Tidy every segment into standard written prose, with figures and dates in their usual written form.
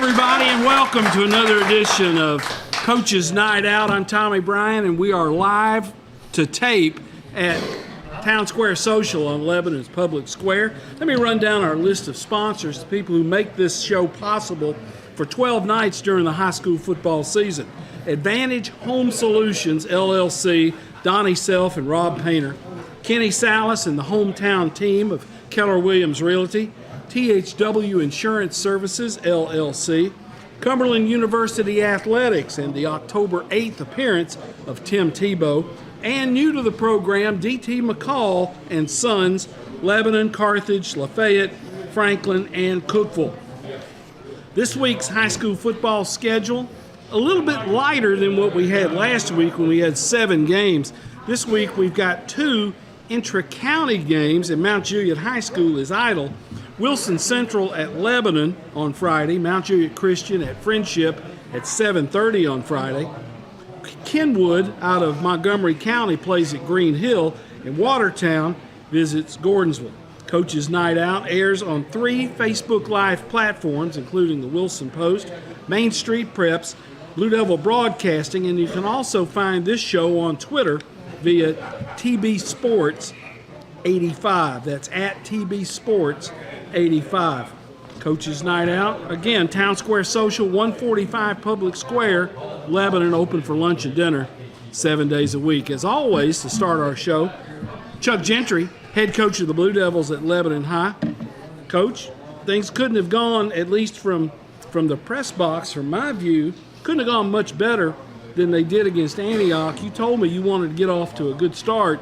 everybody, and welcome to another edition of Coach's Night Out. I'm Tommy Bryan, and we are live to tape at Town Square Social on Lebanon's Public Square. Let me run down our list of sponsors, the people who make this show possible for 12 nights during the high school football season. Advantage Home Solutions, LLC, Donnie Self and Rob Painter. Kenny Salas and the hometown team of Keller Williams Realty. THW Insurance Services, LLC. Cumberland University Athletics and the October 8th appearance of Tim Tebow. And new to the program, D.T. McCall and Sons, Lebanon, Carthage, Lafayette, Franklin, and Cookeville. This week's high school football schedule, a little bit lighter than what we had last week when we had 7 games. This week we've got 2 intra-county games, and Mount Juliet High School is idle. Wilson Central at Lebanon on Friday, Mount Juliet Christian at Friendship at 7:30 on Friday. Kenwood out of Montgomery County plays at Green Hill, and Watertown visits Gordonsville. Coach's Night Out airs on 3 Facebook Live platforms, including the Wilson Post, Main Street Preps, Blue Devil Broadcasting, and you can also find this show on Twitter via TB Sports 85. That's at TB Sports 85. Coach's Night Out. Again, Town Square Social, 145 Public Square, Lebanon, open for lunch and dinner 7 days a week. As always, to start our show, Chuck Gentry, head coach of the Blue Devils at Lebanon High. Coach, things couldn't have gone, at least from the press box, from my view, couldn't have gone much better than they did against Antioch. You told me you wanted to get off to a good start.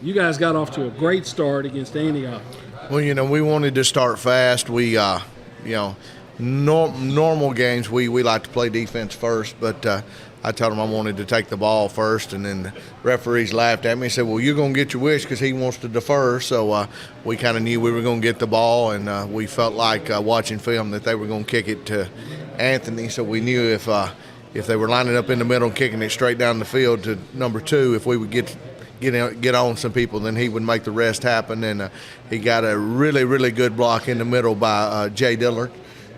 You guys got off to a great start against Antioch. Well, we wanted to start fast. We, normal games, we like to play defense first, but I told him I wanted to take the ball first, and then the referees laughed at me and said, well, you're going to get your wish because he wants to defer. So we kind of knew we were going to get the ball, and we felt like watching film that they were going to kick it to Anthony. So we knew if they were lining up in the middle and kicking it straight down the field to number 2, if we would get on some people, then he would make the rest happen. And he got a really, really good block in the middle by Jay Dillard,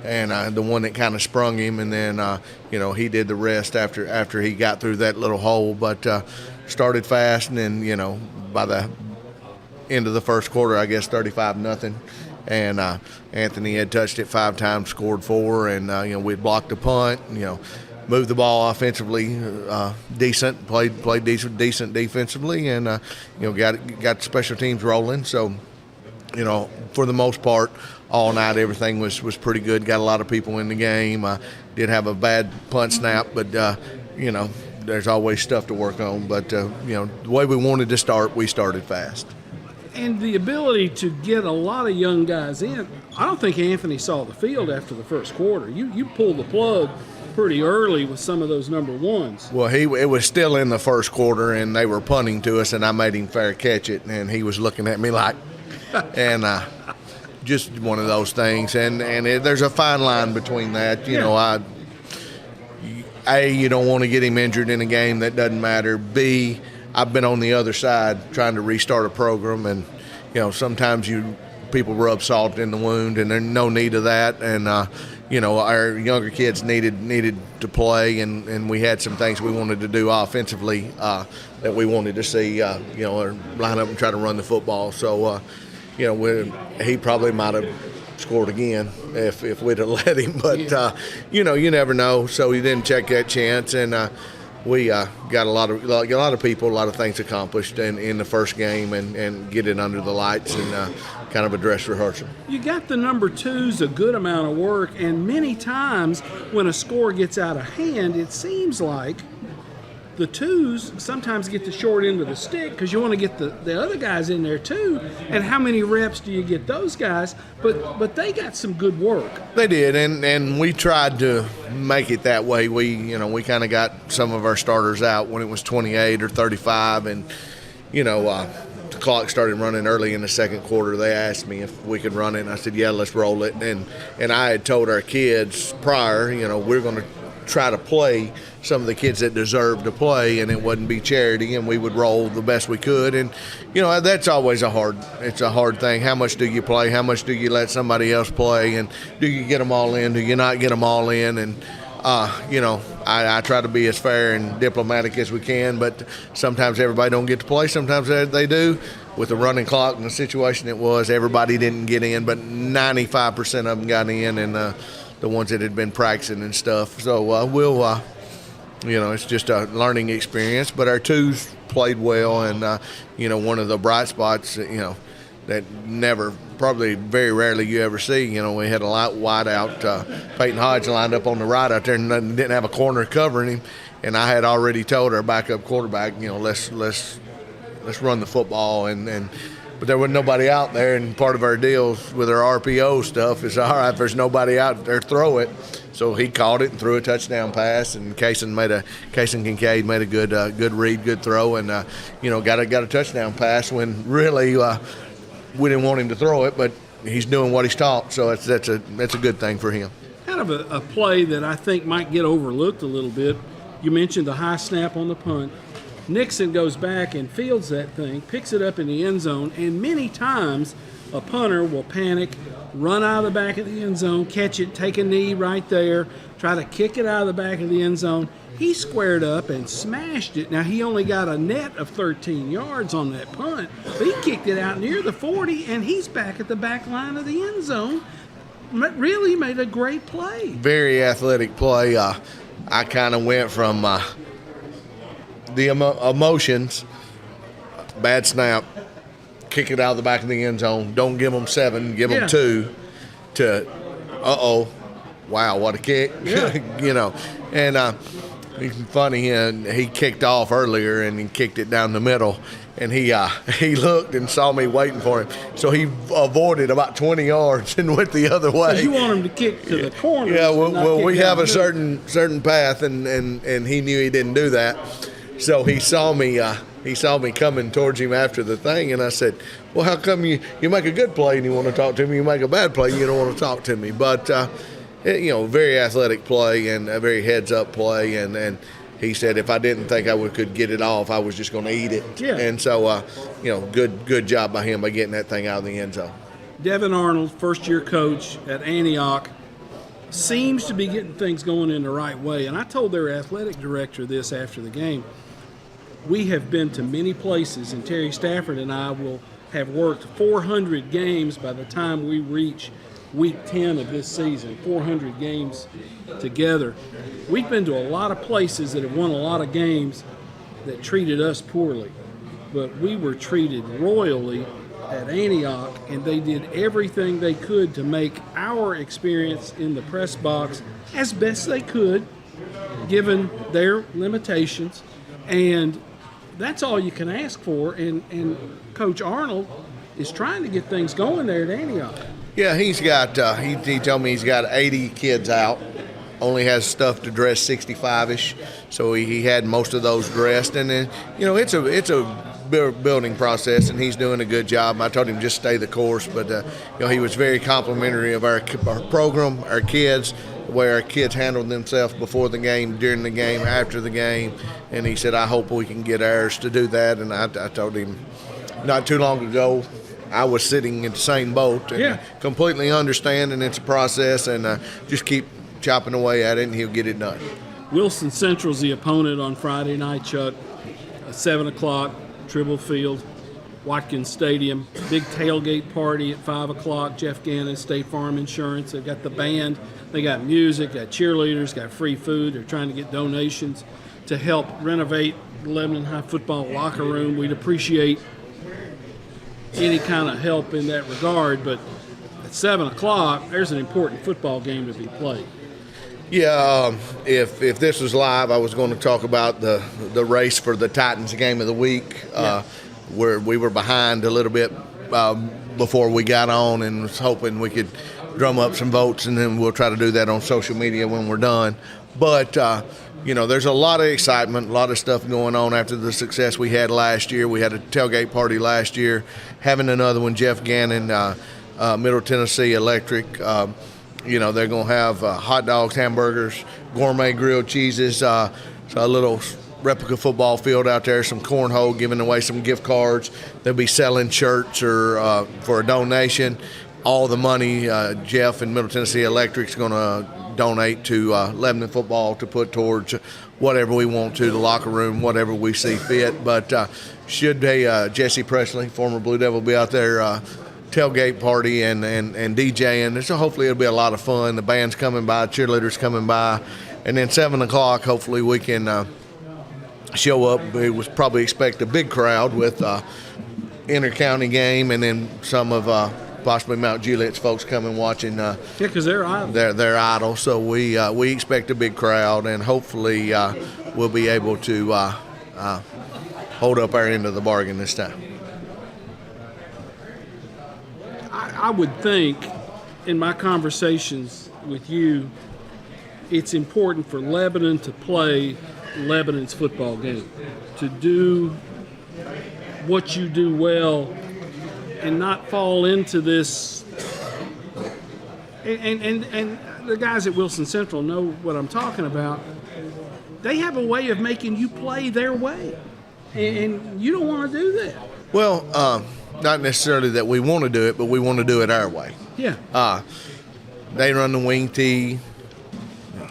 and the one that kind of sprung him. And then, he did the rest after he got through that little hole. But started fast, and then, by the end of the first quarter, I guess 35-0. And Anthony had touched it 5 times, scored 4, and, we'd blocked a punt, moved the ball offensively, decent, played decent defensively, and got special teams rolling. So, for the most part, all night everything was pretty good. Got a lot of people in the game. Did have a bad punt snap, but there's always stuff to work on. But the way we wanted to start, we started fast. And the ability to get a lot of young guys in. I don't think Anthony saw the field after the first quarter. You pulled the plug pretty early with some of those number 1s. Well, it was still in the first quarter, and they were punting to us, and I made him fair catch it, and he was looking at me like, and just one of those things. And there's a fine line between that. You don't want to get him injured in a game that doesn't matter. B, I've been on the other side trying to restart a program, and sometimes people rub salt in the wound, and there's no need of that. And our younger kids needed to play, and we had some things we wanted to do offensively that we wanted to see, or line up and try to run the football. So, he probably might have scored again if we'd have let him. But, you never know. So he didn't take that chance, and we got a lot of people, a lot of things accomplished in the first game, and get it under the lights and kind of a dress rehearsal. You got the number 2s a good amount of work, and many times when a score gets out of hand, it seems like the 2s sometimes get the short end of the stick because you want to get the other guys in there too. And how many reps do you get those guys? But they got some good work. They did, and we tried to make it that way. We kind of got some of our starters out when it was 28 or 35, and the clock started running early in the second quarter. They asked me if we could run it, and I said, yeah, let's roll it. And I had told our kids prior, we're going to try to play some of the kids that deserve to play, and it wouldn't be charity, and we would roll the best we could. And that's always a hard thing. How much do you play? How much do you let somebody else play? And do you get them all in? Do you not get them all in? And I try to be as fair and diplomatic as we can, but sometimes everybody don't get to play. Sometimes they do. With the running clock and the situation it was, everybody didn't get in, but 95% of them got in, and the ones that had been practicing and stuff. So it's just a learning experience. But our twos played well, and one of the bright spots, that probably very rarely you ever see. We had a wide out. Peyton Hodge lined up on the right out there and didn't have a corner covering him, and I had already told our backup quarterback, let's run the football, but there wasn't nobody out there, and part of our deals with our RPO stuff is, all right, if there's nobody out there, throw it. So he caught it and threw a touchdown pass, and Kason Kincaid made a good read, good throw, and got a touchdown pass when really we didn't want him to throw it, but he's doing what he's taught, so that's a good thing for him. Kind of a play that I think might get overlooked a little bit. You mentioned the high snap on the punt. Nixon goes back and fields that thing, picks it up in the end zone, and many times a punter will panic, run out of the back of the end zone, catch it, take a knee right there, try to kick it out of the back of the end zone. He squared up and smashed it. Now, he only got a net of 13 yards on that punt, but he kicked it out near the 40, and he's back at the back line of the end zone. Really made a great play. Very athletic play. I kind of went from the emotions, bad snap, kick it out of the back of the end zone, don't give them 7, give them 2, to, wow, what a kick. Yeah. And it's funny, he kicked off earlier and he kicked it down the middle, and he looked and saw me waiting for him, so he avoided about 20 yards and went the other way. You want him to kick to the corner. Yeah, well we have a certain path, and he knew he didn't do that. So he saw me coming towards him after the thing, and I said, well, how come you make a good play and you want to talk to me? You make a bad play, you don't want to talk to me. But, very athletic play and a very heads-up play. And he said if I didn't think I could get it off, I was just going to eat it. Yeah. And so, good job by him by getting that thing out of the end zone. Devin Arnold, first-year coach at Antioch, seems to be getting things going in the right way. And I told their athletic director this after the game. We have been to many places, and Terry Stafford and I will have worked 400 games by the time we reach week 10 of this season, 400 games together. We've been to a lot of places that have won a lot of games that treated us poorly, but we were treated royally at Antioch, and they did everything they could to make our experience in the press box as best they could, given their limitations. And that's all you can ask for. And Coach Arnold is trying to get things going there at Antioch. Yeah, he's got. He told me he's got 80 kids out. Only has stuff to dress 65-ish, so he had most of those dressed. And then it's a building process, and he's doing a good job. I told him just stay the course, but he was very complimentary of our program, our kids, the way our kids handled themselves before the game, during the game, after the game, and he said, I hope we can get ours to do that. And I told him not too long ago I was sitting in the same boat, and completely understand, and it's a process, and just keep chopping away at it, and he'll get it done. Wilson Central's the opponent on Friday night, Chuck, 7 o'clock. Tribble Field, Watkins Stadium, big tailgate party at 5 o'clock. Jeff Gannon, State Farm Insurance. They've got the band, they got music, got cheerleaders, got free food. They're trying to get donations to help renovate the Lebanon High football locker room. We'd appreciate any kind of help in that regard, but at 7 o'clock, there's an important football game to be played. Yeah, if this was live, I was going to talk about the race for the Titans game of the week, where we were behind a little bit before we got on, and was hoping we could drum up some votes, and then we'll try to do that on social media when we're done. But there's a lot of excitement, a lot of stuff going on after the success we had last year. We had a tailgate party last year, having another one. Jeff Gannon, Middle Tennessee Electric. They're going to have hot dogs, hamburgers, gourmet grilled cheeses, so a little replica football field out there, some cornhole, giving away some gift cards. They'll be selling shirts or for a donation. All the money, Jeff and Middle Tennessee Electric's going to donate to Lebanon football to put towards whatever we want to, the locker room, whatever we see fit. But should Jesse Presley, former Blue Devil, be out there tailgate party and DJing. So hopefully it'll be a lot of fun. The band's coming by, cheerleaders coming by. And then 7 o'clock, hopefully we can show up. We was probably expect a big crowd with inter-county game and then some of possibly Mount Juliet's folks coming watching. Because they're idle. They're idle. So we expect a big crowd, and hopefully we'll be able to hold up our end of the bargain this time. I would think, in my conversations with you, it's important for Lebanon to play Lebanon's football game, to do what you do well and not fall into this. And the guys at Wilson Central know what I'm talking about. They have a way of making you play their way, and you don't want to do that. Well, not necessarily that we want to do it, but we want to do it our way. Yeah. They run the wing tee,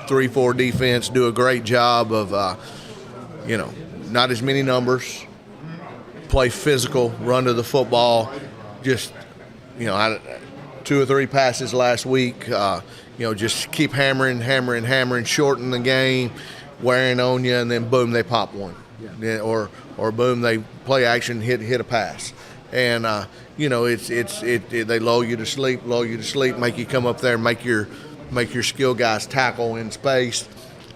3-4 defense, do a great job of, not as many numbers, play physical, run to the football, just, 2 or 3 passes last week, just keep hammering, shorten the game, wearing on you, and then boom, they pop one. Yeah. Or boom, they play action, hit a pass. And, they lull you to sleep, make you come up there, make your skill guys tackle in space,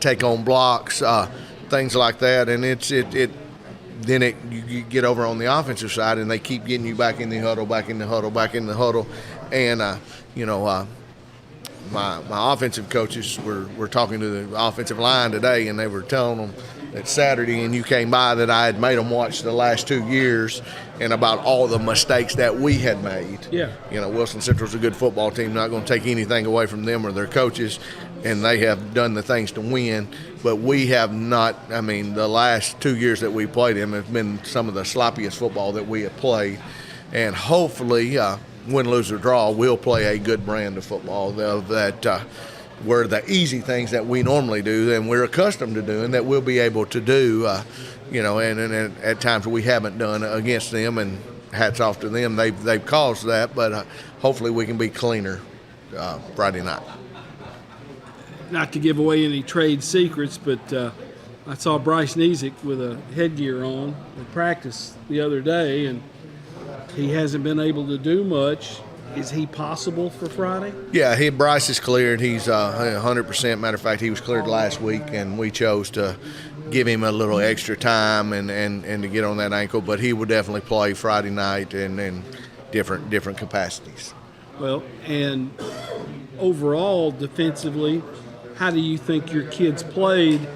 take on blocks, things like that. And you get over on the offensive side, and they keep getting you back in the huddle. And, my offensive coaches were talking to the offensive line today, and they were telling them that Saturday, and you came by, that I had made them watch the last 2 years and about all the mistakes that we had made. Yeah. Wilson Central's a good football team, not going to take anything away from them or their coaches, and they have done the things to win. But we have not. The last 2 years that we played them have been some of the sloppiest football that we have played. And hopefully, win, lose, or draw, we'll play a good brand of football that where the easy things that we normally do and we're accustomed to doing, that we'll be able to do, and at times we haven't done against them, and hats off to them. They've caused that, but hopefully we can be cleaner Friday night. Not to give away any trade secrets, but I saw Bryce Niesick with a headgear on at practice the other day, and he hasn't been able to do much. Is he possible for Friday? Yeah, Bryce is cleared. He's 100%. Matter of fact, he was cleared last week, and we chose to give him a little extra time and to get on that ankle. But he will definitely play Friday night and in different capacities. Well, and overall, defensively, how do you think your kids played?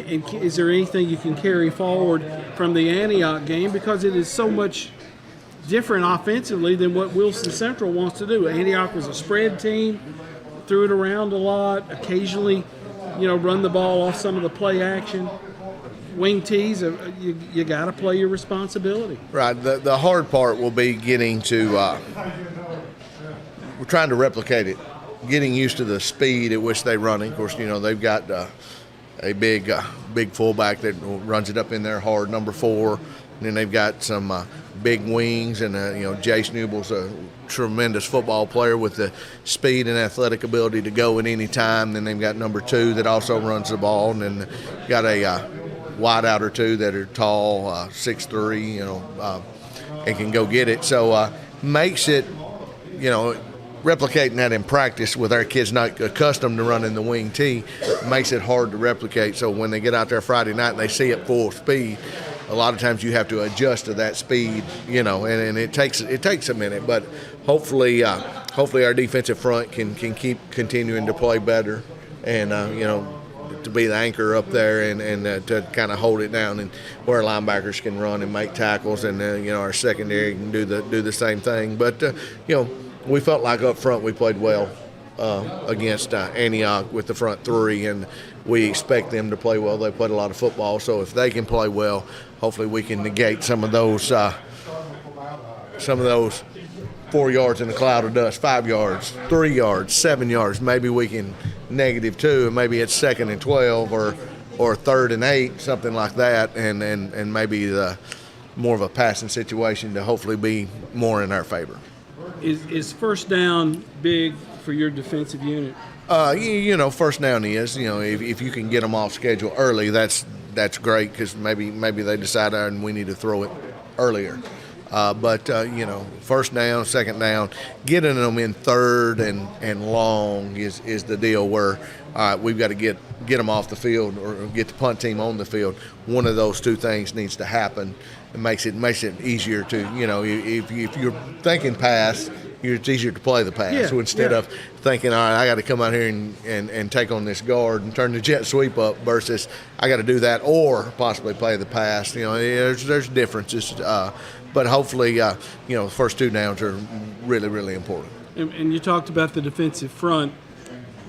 And is there anything you can carry forward from the Antioch game? Because it is so much different offensively than what Wilson Central wants to do. Antioch was a spread team, threw it around a lot, occasionally, run the ball off some of the play action. Wing tees, you got to play your responsibility. Right. The hard part will be getting to we're trying to replicate it, getting used to the speed at which they run. Of course, they've got a big fullback that runs it up in there hard, number 4. And then they've got some big wings, and Jace Newble's a tremendous football player with the speed and athletic ability to go at any time. Then they've got number 2 that also runs the ball, and then got a wide out or 2 that are tall, 6'3", and can go get it. So makes it, replicating that in practice with our kids not accustomed to running the wing tee makes it hard to replicate. So when they get out there Friday night and they see it full speed, a lot of times you have to adjust to that speed, and it takes a minute. But hopefully our defensive front can keep continuing to play better, and to be the anchor up there and to kind of hold it down, and where linebackers can run and make tackles, and our secondary can do the same thing. But we felt like up front we played well. against Antioch with the front three, and we expect them to play well. They played a lot of football, so if they can play well, hopefully we can negate some of those 4 yards in a cloud of dust, 5 yards, 3 yards, 7 yards. Maybe we can -2, and maybe it's 2nd and 12 or 3rd and 8, something like that, and maybe more of a passing situation to hopefully be more in our favor. Is first down big for your defensive unit? First down is, if you can get them off schedule early, that's great, because maybe they decide and we need to throw it earlier. But first down, second down, getting them in 3rd and long is the deal where we've got to get them off the field or get the punt team on the field. One of those two things needs to happen. It makes it easier to, if you're thinking pass, it's easier to play the pass. Yeah, So instead of thinking, all right, I got to come out here and take on this guard and turn the jet sweep up, versus I got to do that or possibly play the pass. There's differences. But hopefully, the first 2 downs are really, really important. And you talked about the defensive front,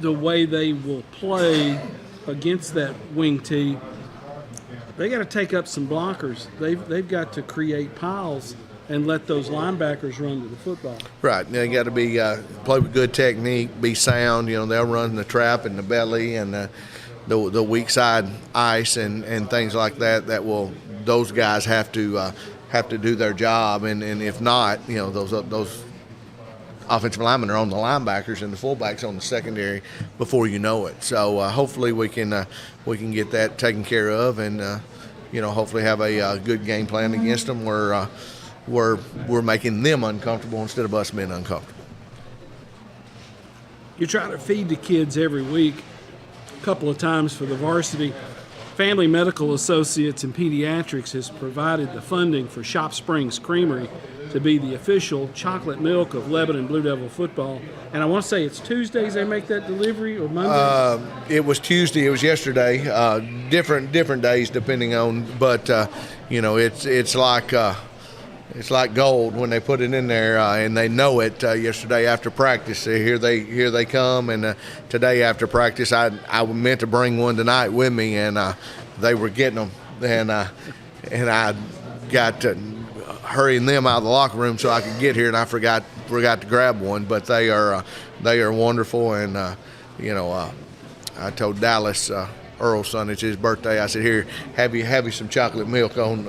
the way they will play against that wing T. They got to take up some blockers. They've got to create piles and let those linebackers run to the football. Right. They got to be play with good technique, be sound. They'll run the trap and the belly and the weak side ice and things like that. Those guys have to do their job, and if not, those offensive linemen are on the linebackers and the fullbacks on the secondary before you know it. So hopefully we can get that taken care of, and hopefully have a good game plan against them where we're making them uncomfortable instead of us being uncomfortable. You try to feed the kids every week, a couple of times for the varsity. Family Medical Associates in Pediatrics has provided the funding for Shop Springs Creamery to be the official chocolate milk of Lebanon Blue Devil football. And I want to say it's Tuesdays they make that delivery, or Mondays? It was Tuesday. It was yesterday. Different days depending on, but it's like gold when they put it in there, and they know it. Yesterday after practice, here they come, and today after practice, I meant to bring one tonight with me, and they were getting them, and I got to hurrying them out of the locker room so I could get here, and I forgot to grab one. But they are wonderful, and I told Dallas, Earl's son, it's his birthday. I said, here, have you some chocolate milk on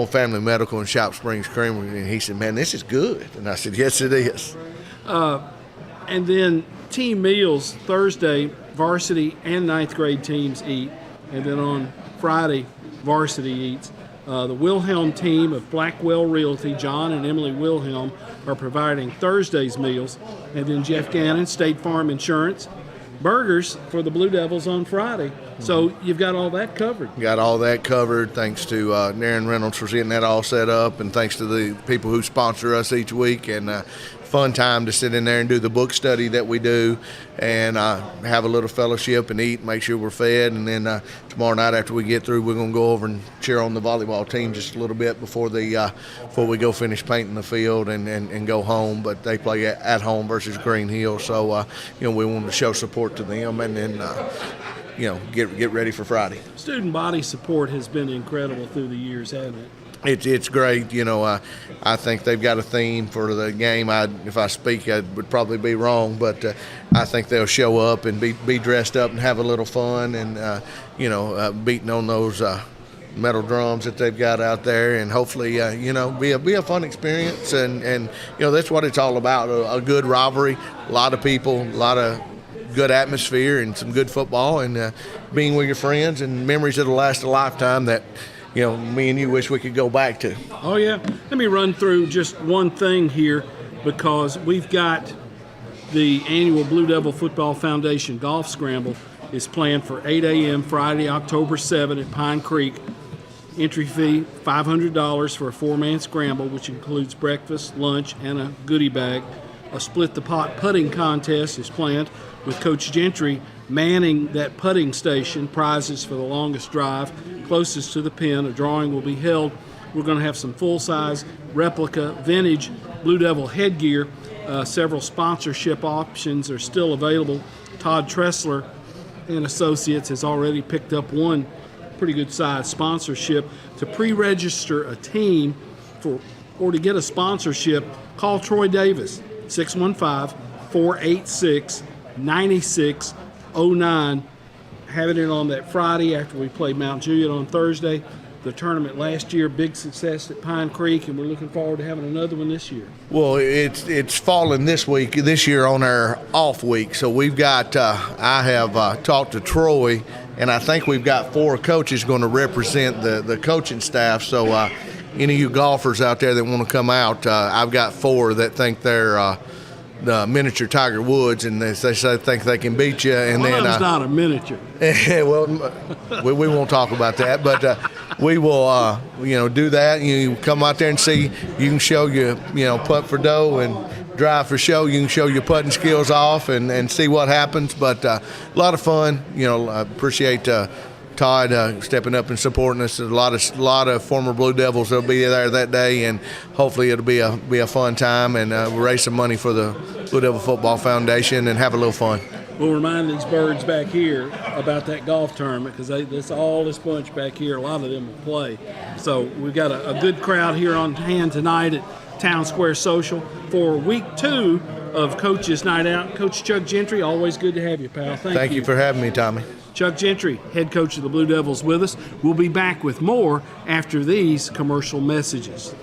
Family Medical and Shop Springs Creamery, and he said, man, this is good. And I said, yes, it is. And then team meals, Thursday, varsity and 9th grade teams eat, and then on Friday, varsity eats. The Wilhelm team of Blackwell Realty, John and Emily Wilhelm, are providing Thursday's meals, and then Jeff Gannon, State Farm Insurance, burgers for the Blue Devils on Friday. So you've got all that covered. Got all that covered, thanks to Darren Reynolds for getting that all set up, and thanks to the people who sponsor us each week. And fun time to sit in there and do the book study that we do, and have a little fellowship and eat, make sure we're fed. And then tomorrow night after we get through, we're going to go over and cheer on the volleyball team just a little bit before we go finish painting the field and go home. But they play at home versus Green Hill, so we want to show support to them, and then get ready for Friday. Student body support has been incredible through the years, hasn't it? It's great. I think they've got a theme for the game. If I speak, I would probably be wrong, but I think they'll show up and be dressed up and have a little fun, and beating on those metal drums that they've got out there, and hopefully be a fun experience. And that's what it's all about, a good rivalry, a lot of people, a lot of good atmosphere, and some good football, and being with your friends, and memories that'll last a lifetime that me and you wish we could go back to. Oh, yeah. Let me run through just one thing here, because we've got the annual Blue Devil Football Foundation Golf Scramble is planned for 8 a.m. Friday, October 7 at Pine Creek. Entry fee, $500 for a 4-man scramble, which includes breakfast, lunch, and a goodie bag. A split-the-pot putting contest is planned, with Coach Gentry manning that putting station. Prizes for the longest drive closest to the pin. A drawing will be held. We're going to have some full-size replica vintage Blue Devil headgear Several sponsorship options are still available. Todd Tressler and Associates has already picked up one pretty good size sponsorship. To pre-register a team or to get a sponsorship, call Troy Davis, 615-486-9609. Having it on that Friday after we play Mount Juliet on Thursday. The tournament last year, big success at Pine Creek, and we're looking forward to having another one this year. Well, it's fallen this year on our off week. So we've got, I have talked to Troy, and I think we've got 4 coaches going to represent the coaching staff. So any of you golfers out there that want to come out, I've got 4 that think they're the miniature Tiger Woods, and they think they can beat you. And One then of them's not a miniature. well, we won't talk about that, but we will, do that. You come out there and see. You can show putt for dough and drive for show. You can show your putting skills off and see what happens. But a lot of fun. I appreciate Todd stepping up and supporting us. A lot of former Blue Devils that'll be there that day, and hopefully it'll be a fun time, and we'll raise some money for the Blue Devil Football Foundation and have a little fun. We'll remind these birds back here about that golf tournament, because this bunch back here, a lot of them will play. So we've got a good crowd here on hand tonight at Town Square Social for week 2 of Coach's Night Out. Coach Chuck Gentry, always good to have you, pal. Thank you for having me, Tommy. Chuck Gentry, head coach of the Blue Devils, with us. We'll be back with more after these commercial messages.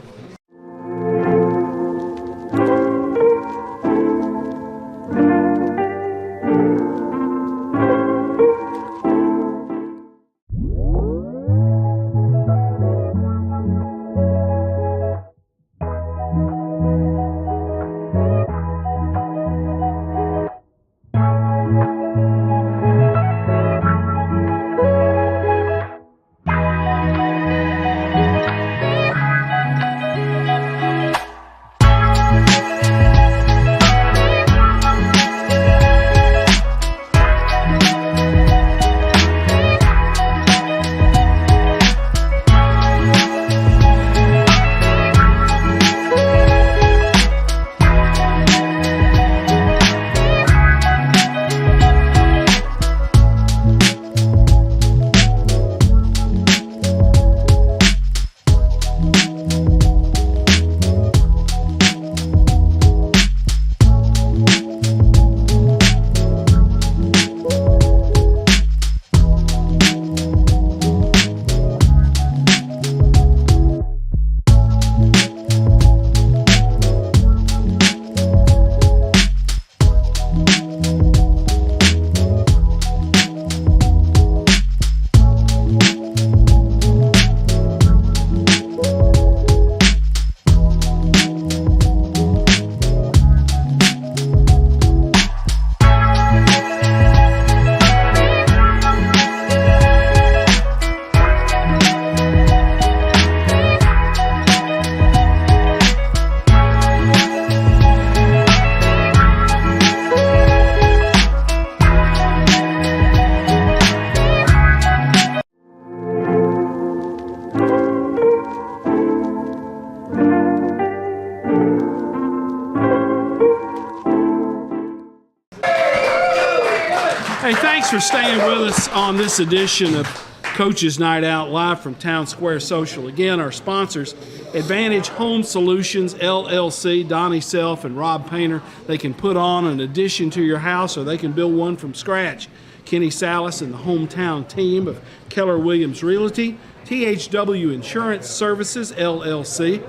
Hey, thanks for staying with us on this edition of Coach's Night Out, live from Town Square Social. Again, our sponsors, Advantage Home Solutions, LLC, Donnie Self and Rob Painter. They can put on an addition to your house, or they can build one from scratch. Kenny Salas and the hometown team of Keller Williams Realty, THW Insurance Services, LLC,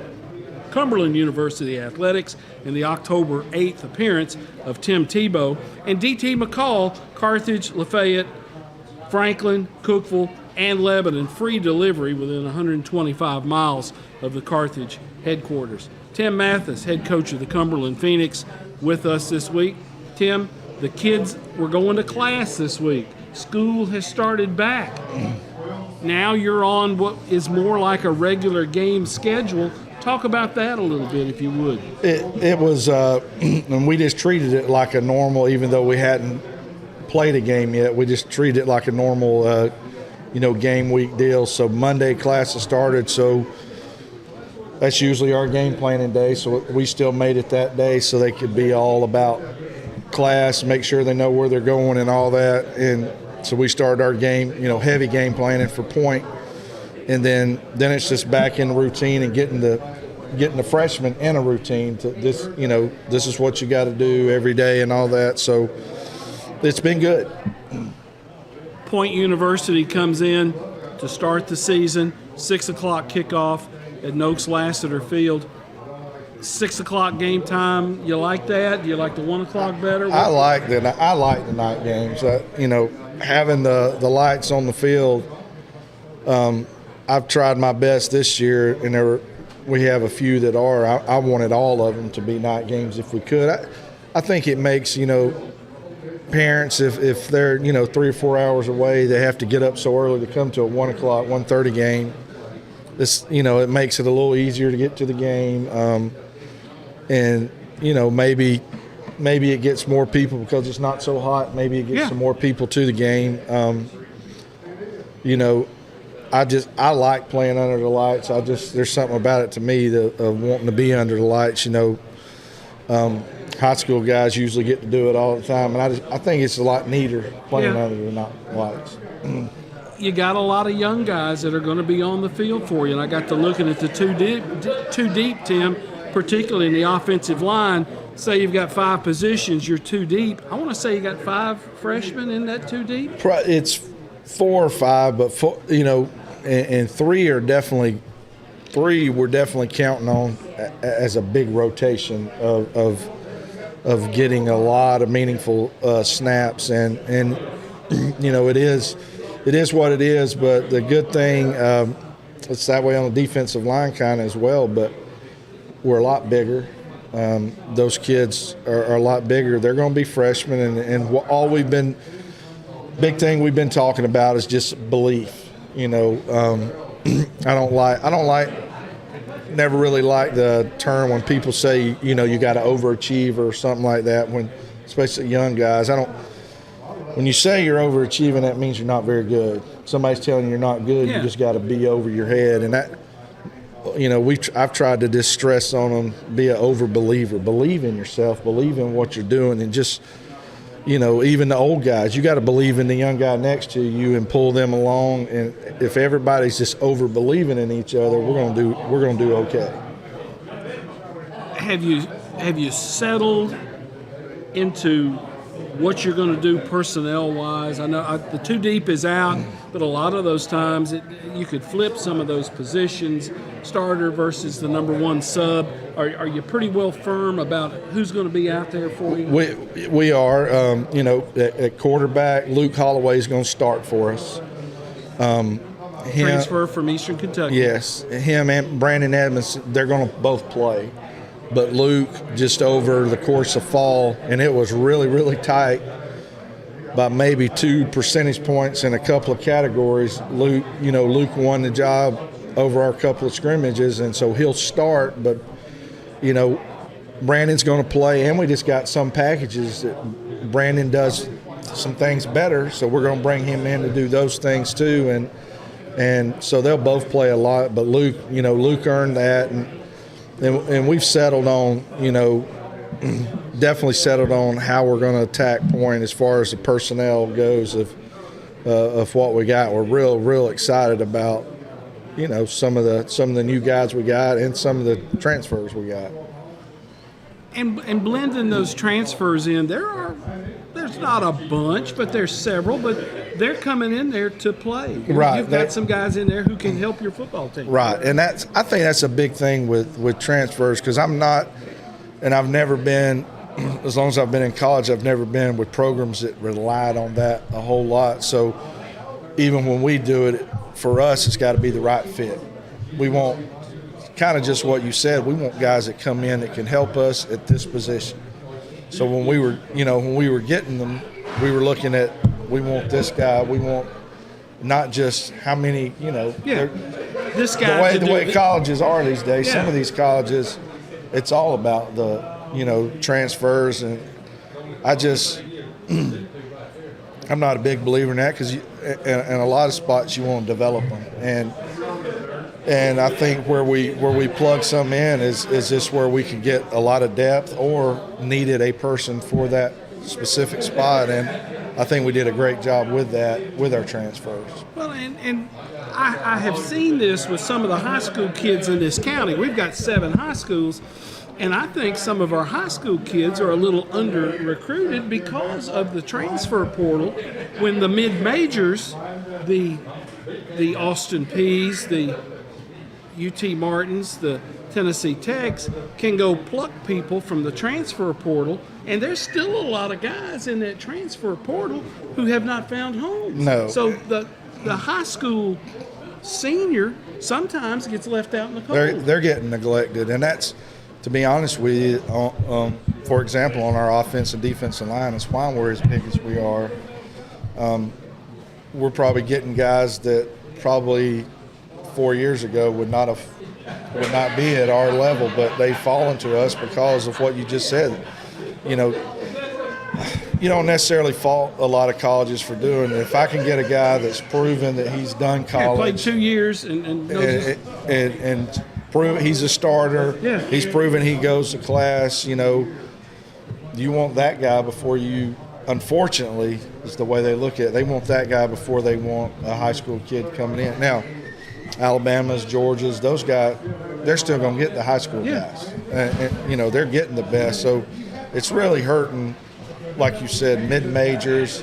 Cumberland University Athletics, and the October 8th appearance of Tim Tebow, and D.T. McCall, Carthage, Lafayette, Franklin, Cookeville, and Lebanon. Free delivery within 125 miles of the Carthage headquarters. Tim Mathis, head coach of the Cumberland Phoenix, with us this week. Tim, the kids were going to class this week. School has started back. Now you're on what is more like a regular game schedule. Talk about that a little bit, if you would. It was, and we just treated it like a normal, even though we hadn't played a game yet. We just treated it like a normal, game week deal. So Monday classes started. So that's usually our game planning day. So we still made it that day so they could be all about class, make sure they know where they're going and all that. And so we started our game, heavy game planning for point. And then it's just back in the routine and getting the freshmen in a routine to this, this is what you got to do every day and all that. So it's been good. Point University comes in to start the season, 6 o'clock kickoff at Noakes Lassiter Field. 6 o'clock game time, you like that? Do you like the 1 o'clock better? I like the night games. Having the lights on the field, I've tried my best this year, and we have a few that are. I wanted all of them to be night games if we could. I think it makes, parents, if they're, 3 or 4 hours away, they have to get up so early to come to a 1 o'clock, 1:30 game. This, it makes it a little easier to get to the game. And, maybe it gets more people because it's not so hot. Maybe it gets some more people to the game. I like playing under the lights. There's something about it to me of wanting to be under the lights. High school guys usually get to do it all the time, and I think it's a lot neater playing under the lights. You got a lot of young guys that are going to be on the field for you, and I got to looking at the two deep, Tim, particularly in the offensive line. Say you've got 5 positions, you're 2 deep. I want to say you got 5 freshmen in that 2 deep. It's 4 or 5, but and 3 are definitely. 3 we're definitely counting on as a big rotation of getting a lot of meaningful snaps, and it is what it is. But the good thing, it's that way on the defensive line kind of as well. But we're a lot bigger. Those kids are a lot bigger. They're going to be freshmen, and all big thing we've been talking about is just belief. Never really like the term when people say, you got to overachieve or something like that. When, especially young guys, when you say you're overachieving, that means you're not very good. Somebody's telling you you're not good. You just got to be over your head. And that, I've tried to just stress on them, be an over believer, believe in yourself, believe in what you're doing, and just, even the old guys, you got to believe in the young guy next to you and pull them along. And if everybody's just over believing in each other, we're gonna do okay. Have you settled into what you're going to do personnel-wise? I know the 2 deep is out, but a lot of those times you could flip some of those positions, starter versus the number 1 sub. Are you pretty well firm about who's going to be out there for you? We are. At quarterback, Luke Holloway is going to start for us. Transfer from Eastern Kentucky. Yes, him and Brandon Edmonds, they're going to both play. But Luke, just over the course of fall, and it was really, really tight, by maybe 2 percentage points in a couple of categories. Luke won the job over our couple of scrimmages, and so he'll start. But, Brandon's going to play, and we just got some packages that Brandon does some things better, so we're going to bring him in to do those things too. And so they'll both play a lot. But Luke earned that, and we've settled on, definitely settled on how we're going to attack point as far as the personnel goes of what we got. We're real excited about, some of the new guys we got and some of the transfers we got. And blending those transfers in, there's not a bunch, but there's several, but they're coming in there to play. Right. You've got some guys in there who can help your football team. Right, and I think that's a big thing with transfers, because I'm not, and I've never been, as long as I've been in college, I've never been with programs that relied on that a whole lot. So even when we do it, for us, it's got to be the right fit. We want, kind of just what you said, we want guys that come in that can help us at this position. So when we were getting them, we were looking at, we want this guy, we want not just how many, this guy. The way colleges are these days, some of these colleges, it's all about the, transfers, and I'm not a big believer in that, because in a lot of spots you want to develop them, And I think where we plug some in is just where we can get a lot of depth or needed a person for that specific spot. And I think we did a great job with that, with our transfers. Well, and I have seen this with some of the high school kids in this county. We've got 7 high schools, and I think some of our high school kids are a little under-recruited because of the transfer portal. When the mid-majors, the Austin Peays, the UT Martins, the Tennessee Techs, can go pluck people from the transfer portal, and there's still a lot of guys in that transfer portal who have not found homes. No. So the high school senior sometimes gets left out in the cold. They're getting neglected, and that's, to be honest with you, for example, on our offense and defensive line, it's why we're as big as we are. We're probably getting guys that probably 4 years ago would not be at our level, but they've fallen to us because of what you just said. You don't necessarily fault a lot of colleges for doing it. If I can get a guy that's proven that he's done college, played 2 years and prove he's a starter, Yeah. he's proven he goes to class, you want that guy before you, unfortunately, is the way they look at it. They want that guy before they want a high school kid coming in. Now, Alabama's, Georgia's, those guys, they're still going to get the high school guys. And, they're getting the best. So it's really hurting, like you said, mid-majors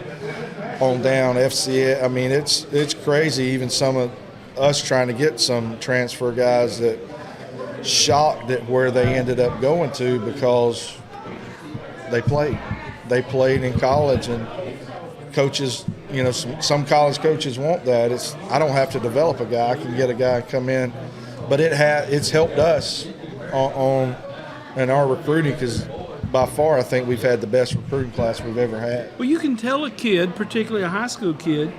on down, FCA. I mean, it's crazy. Even some of us trying to get some transfer guys that shocked at where they ended up going to because they played. They played in college, and coaches, some college coaches want that. I don't have to develop a guy. I can get a guy come in. But it's helped us in our recruiting because by far I think we've had the best recruiting class we've ever had. Well, you can tell a kid, particularly a high school kid,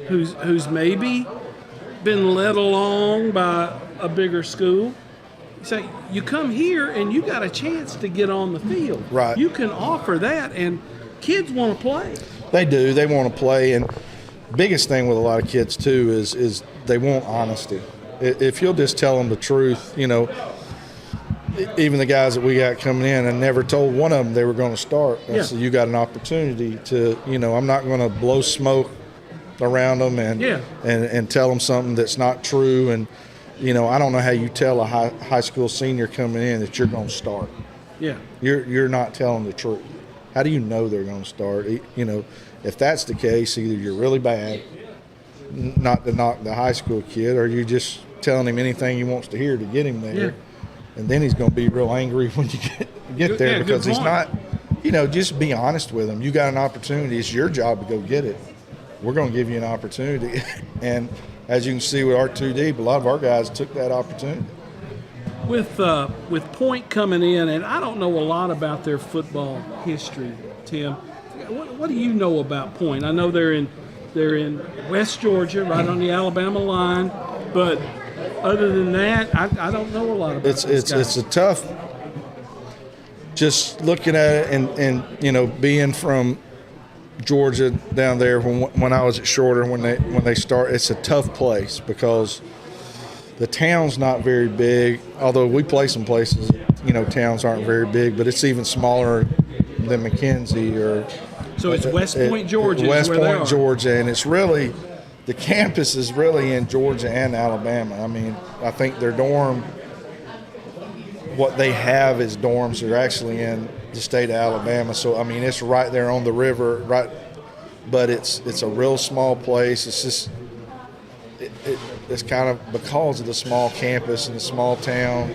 who's maybe been led along by a bigger school. Say, you come here and you got a chance to get on the field. Right. You can offer that, and kids want to play. They do. They want to play, and biggest thing with a lot of kids too is they want honesty. If you'll just tell them the truth, even the guys that we got coming in, I never told one of them they were going to start. I said, you got an opportunity to, I'm not going to blow smoke around them and tell them something that's not true. And, I don't know how you tell a high school senior coming in that you're going to start. Yeah. You're not telling the truth. How do you know they're going to start? If that's the case, either you're really bad, not to knock the high school kid, or you're just telling him anything he wants to hear to get him there. Yeah. And then he's going to be real angry when you get there because he's not, just be honest with him. You got an opportunity. It's your job to go get it. We're going to give you an opportunity. And as you can see with our 2D, a lot of our guys took that opportunity. With Point coming in, and I don't know a lot about their football history, Tim. What do you know about Point? I know they're in West Georgia, right on the Alabama line, but other than that, I don't know a lot about this guy. It's a tough. Just looking at it and being from Georgia down there when I was at Shorter when they start, it's a tough place because the town's not very big. Although we play some places, towns aren't very big, but it's even smaller than McKenzie or. So it's West Point, Georgia. West Point, Georgia, and it's really the campus is really in Georgia and Alabama. I mean, I think their dorm, what they have as dorms, are actually in the state of Alabama. So I mean, it's right there on the river, right. But it's a real small place. It's just it's kind of because of the small campus and the small town.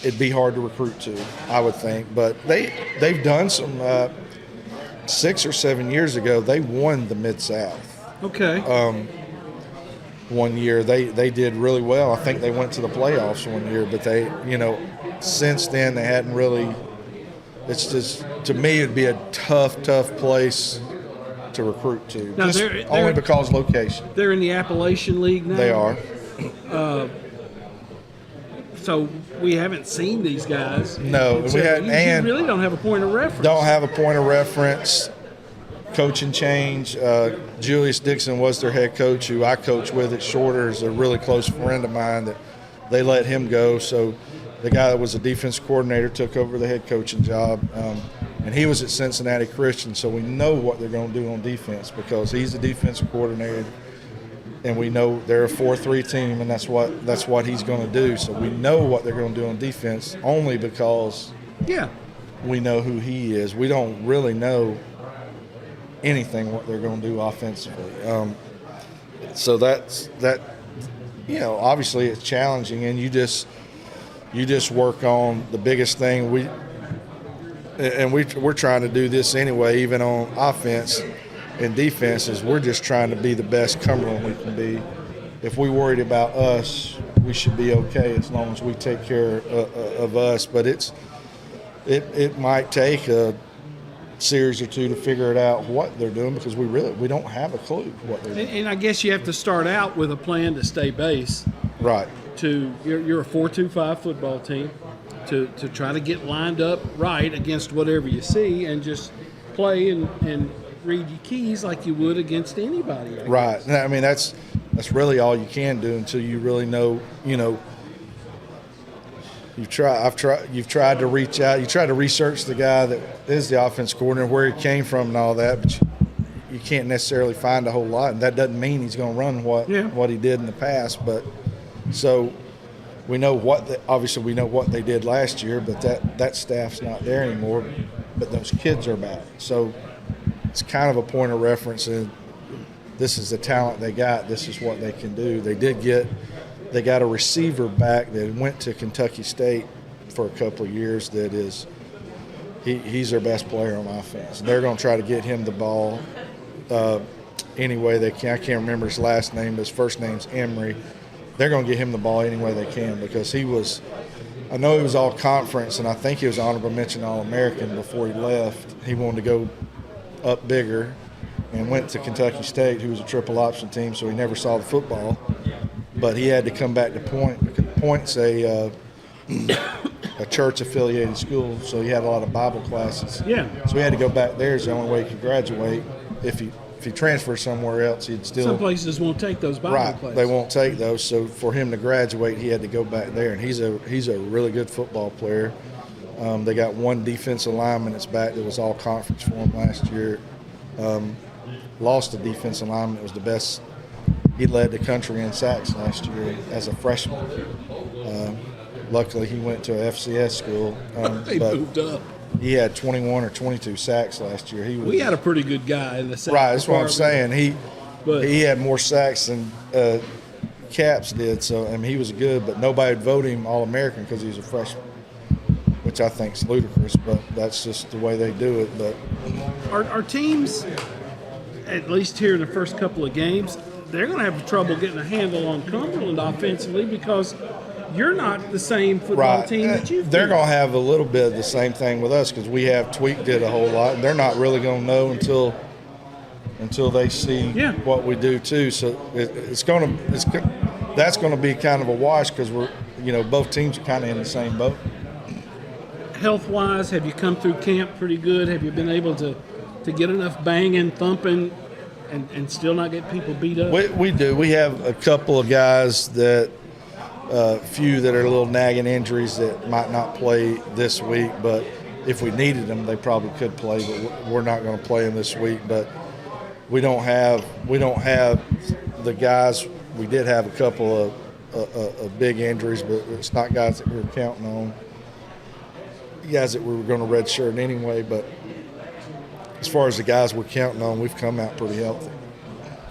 It'd be hard to recruit to, I would think. But they've done some. 6 or 7 years ago, they won the Mid-South. Okay. One year they did really well. I think they went to the playoffs one year, but they, since then they hadn't really. It's just, to me, it'd be a tough place to recruit to. Now just only because location. They're in the Appalachian League now. They are. So we haven't seen these guys. No, we hadn't. You really don't have a point of reference. Don't have a point of reference. coaching change. Julius Dixon was their head coach, who I coach with at Shorter, is a really close friend of mine that they let him go. So the guy that was a defense coordinator took over the head coaching job, and he was at Cincinnati Christian. So we know what they're going to do on defense because he's the defensive coordinator, and we know they're a 4-3 team, and that's what he's going to do. So we know what they're going to do on defense only because we know who he is. We don't really know anything what they're going to do offensively. So that. Obviously it's challenging, and you just work on the biggest thing. We're trying to do this anyway, even on offense and defense. Is we're just trying to be the best Cumberland we can be. If we worried about us, we should be okay as long as we take care of us. But it might take a series or two to figure it out what they're doing because we don't have a clue what they're doing. And I guess you have to start out with a plan to stay base. Right. You're a 4-2-5 football team to try to get lined up right against whatever you see and just play and read your keys like you would against anybody. Right. I mean that's really all you can do until you really know. You've tried to reach out. You try to research the guy that is the offense coordinator, where he came from, and all that. But you can't necessarily find a whole lot, and that doesn't mean he's going to run what he did in the past. But so we know obviously we know what they did last year, but that staff's not there anymore. But those kids are back, so it's kind of a point of reference. And this is the talent they got. This is what they can do. They got a receiver back that went to Kentucky State for a couple of years. That is, he's their best player on offense. They're going to try to get him the ball any way they can. I can't remember his last name, but his first name's Emery. They're going to get him the ball any way they can because I know he was all conference, and I think he was honorable mention All-American before he left. He wanted to go up bigger and went to Kentucky State, who was a triple option team, so he never saw the football. But he had to come back to Point. Point's a church-affiliated school, so he had a lot of Bible classes. Yeah. So he had to go back there. It's the only way he could graduate. If he transfers somewhere else, he'd still. Some places won't take those Bible classes. They won't take those. So for him to graduate, he had to go back there, and he's a really good football player. They got one defensive lineman that's back that was all conference for him last year. Lost a defensive lineman that was the best. He led the country in sacks last year as a freshman. Luckily, he went to a FCS school. He moved up. He had 21 or 22 sacks last year. We had a pretty good guy in the sack. Right, that's what I'm saying. He had more sacks than Caps did. So he was good, but nobody would vote him All-American because he was a freshman, which I think is ludicrous. But that's just the way they do it. But our teams, at least here in the first couple of games, they're going to have trouble getting a handle on Cumberland offensively because you're not the same football team that you've They're been. going to have a little bit of the same thing with us because we have tweaked it a whole lot. And they're not really going to know until they see what we do too. So that's going to be kind of a wash because both teams are kind of in the same boat. Health-wise, have you come through camp pretty good? Have you been able to get enough banging, thumping, and still not get people beat up? We do. We have a couple of guys that few that are little nagging injuries that might not play this week, but if we needed them, they probably could play, but we're not going to play them this week. But we don't have the guys. We did have a couple of big injuries, but it's not guys that we were counting on. Guys that we were going to redshirt anyway, but as far as the guys we're counting on, we've come out pretty healthy.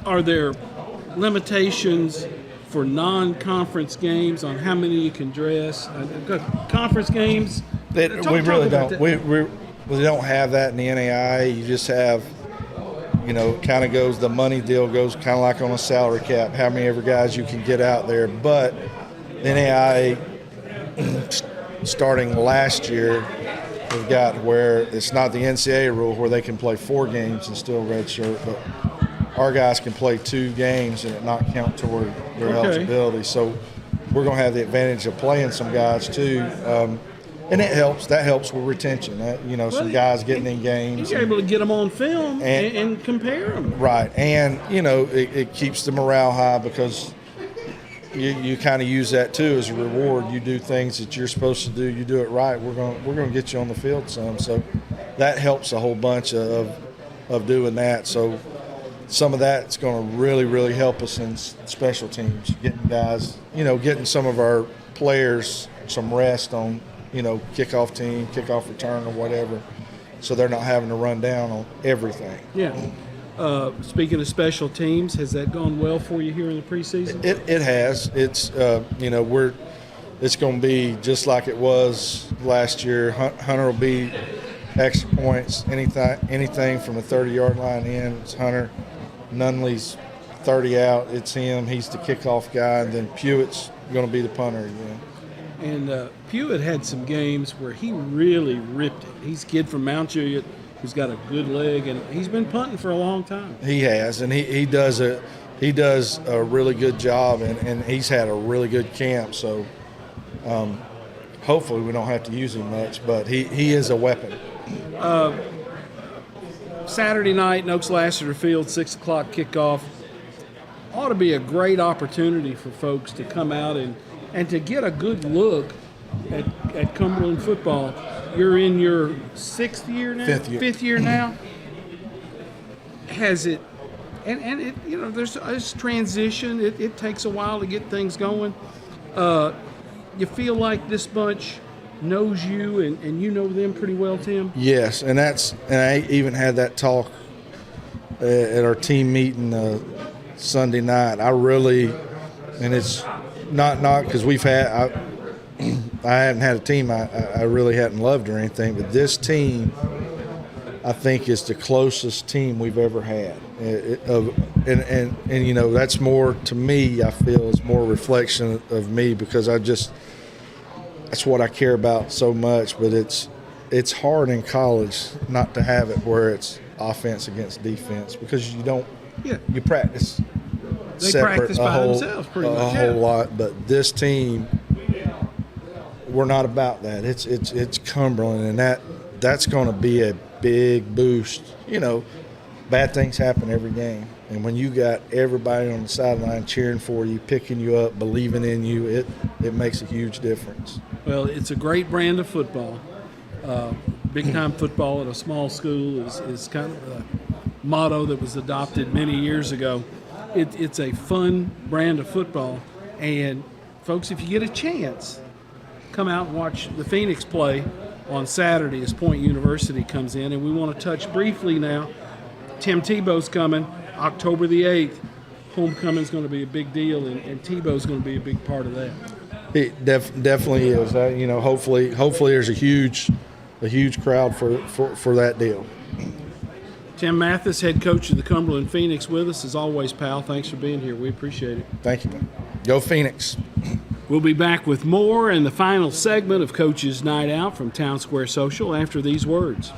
Are there limitations for non-conference games on how many you can dress? Conference games, we really don't. We don't have that in the NAI. You just have, kind of goes, the money deal goes kind of like on a salary cap, how many ever guys you can get out there. But the NAI, starting last year, we've got where it's not the NCAA rule where they can play 4 games and still redshirt, but our guys can play 2 games and it not count toward their eligibility. So we're going to have the advantage of playing some guys too. and it helps. That helps with retention. Some guys getting in games. You're able to get them on film and compare them. Right, and it keeps the morale high because you kind of use that too as a reward. You do things that you're supposed to do. You do it right. We're going to get you on the field some. So that helps a whole bunch of doing that. So some of that's going to really, really help us in special teams, getting guys, getting some of our players some rest on, kickoff team, kickoff return or whatever, so they're not having to run down on everything. Yeah. Speaking of special teams, has that gone well for you here in the preseason? It has. It's it's going to be just like it was last year. Hunter will be extra points, anything from the 30-yard line in. It's Hunter. Nunley's 30 out. It's him. He's the kickoff guy, and then Pewett's going to be the punter again. And Pewett had some games where he really ripped it. He's a kid from Mount Juliet who's got a good leg, and he's been punting for a long time. He has, and he does a really good job, and he's had a really good camp. So hopefully we don't have to use him much, but he is a weapon. Saturday night, Oaks Lassiter Field, 6 o'clock kickoff. Ought to be a great opportunity for folks to come out and to get a good look at Cumberland football. You're in your 6th year now? Fifth year now? Has it – and it, there's transition. It takes a while to get things going. You feel like this bunch – knows you and you know them pretty well, Tim? Yes, and I even had that talk at our team meeting Sunday night. I really, and it's not because I haven't had a team I really hadn't loved or anything, but this team I think is the closest team we've ever had. And that's more, to me, I feel is more reflection of me because that's what I care about so much, but it's hard in college not to have it where it's offense against defense because you don't you practice they separate practice by themselves pretty much. A whole lot, but this team we're not about that. It's Cumberland, and that's going to be a big boost. Bad things happen every game, and when you got everybody on the sideline cheering for you, picking you up, believing in you, it makes a huge difference. Well, it's a great brand of football. Big-time football at a small school is kind of a motto that was adopted many years ago. It's a fun brand of football, and folks, if you get a chance, come out and watch the Phoenix play on Saturday as Point University comes in, and we want to touch briefly now. Tim Tebow's coming October the 8th. Homecoming's going to be a big deal, and Tebow's going to be a big part of that. It definitely is. Hopefully there's a huge crowd for that deal. Tim Mathis, head coach of the Cumberland Phoenix, with us as always, pal. Thanks for being here. We appreciate it. Thank you, man. Go Phoenix. We'll be back with more in the final segment of Coach's Night Out from Town Square Social after these words.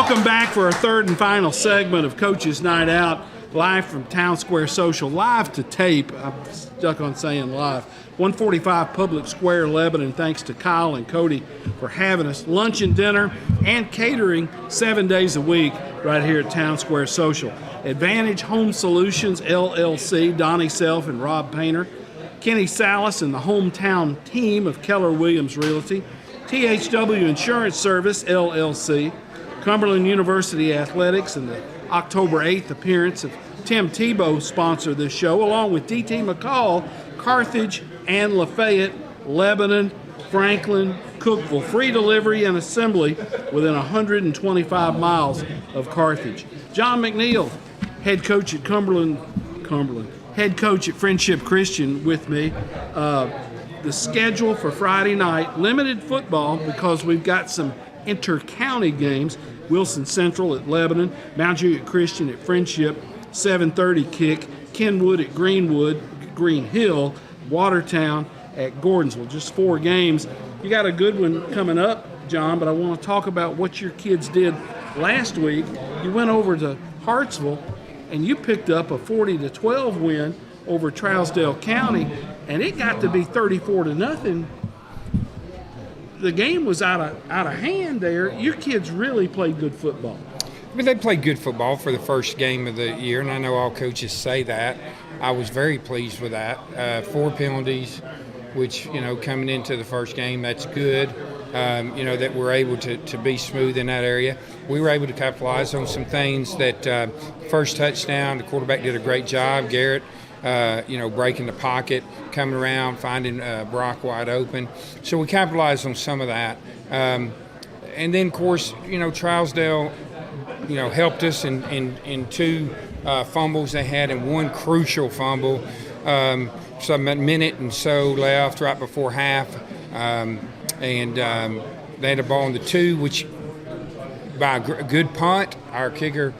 Welcome back for our third and final segment of Coach's Night Out, live from Town Square Social, live to tape. I'm stuck on saying live. 145 Public Square, Lebanon. Thanks to Kyle and Cody for having us. Lunch and dinner and catering 7 days a week right here at Town Square Social. Advantage Home Solutions, LLC, Donnie Self and Rob Painter. Kenny Salas and the hometown team of Keller Williams Realty. THW Insurance Service, LLC. Cumberland University Athletics and the October 8th appearance of Tim Tebow sponsor this show, along with D.T. McCall, Carthage and Lafayette, Lebanon, Franklin, Cookville. Free delivery and assembly within 125 miles of Carthage. John McNeil, head coach at Cumberland, head coach at Friendship Christian with me. The schedule for Friday night, limited football because we've got some inter-county games. Wilson Central at Lebanon, Mount Juliet Christian at Friendship, 7:30 kick, Kenwood at Green Hill, Watertown at Gordonsville. Just 4 games. You got a good one coming up, John, but I want to talk about what your kids did last week. You went over to Hartsville and you picked up a 40-12 win over Trousdale County, and it got to be 34-0. The game was out of hand there. Your kids really played good football. I mean, they played good football for the first game of the year, and I know all coaches say that. I was very pleased with that. 4 penalties, which, coming into the first game, that's good. That we're able to be smooth in that area. We were able to capitalize on some things that first touchdown, the quarterback did a great job, Garrett. Breaking the pocket, coming around, finding Brock wide open. So we capitalized on some of that. And then, of course, Trousdale, helped us in 2 fumbles they had and 1 crucial fumble. So a minute and so left right before half. They had a ball in the 2, which by a good punt, our kicker,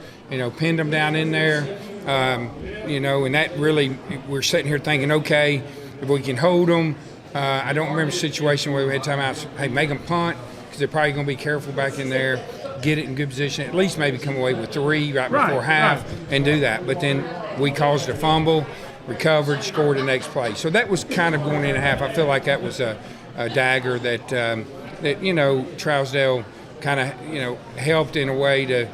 pinned them down in there. And that really, we're sitting here thinking, okay, if we can hold them. I don't remember a situation where we had timeouts. Hey, make them punt, because they're probably going to be careful back in there, get it in good position, at least maybe come away with 3 right before half and do that. But then we caused a fumble, recovered, scored the next play. So that was kind of going in a half. I feel like that was a dagger that Trousdale kind of, helped in a way to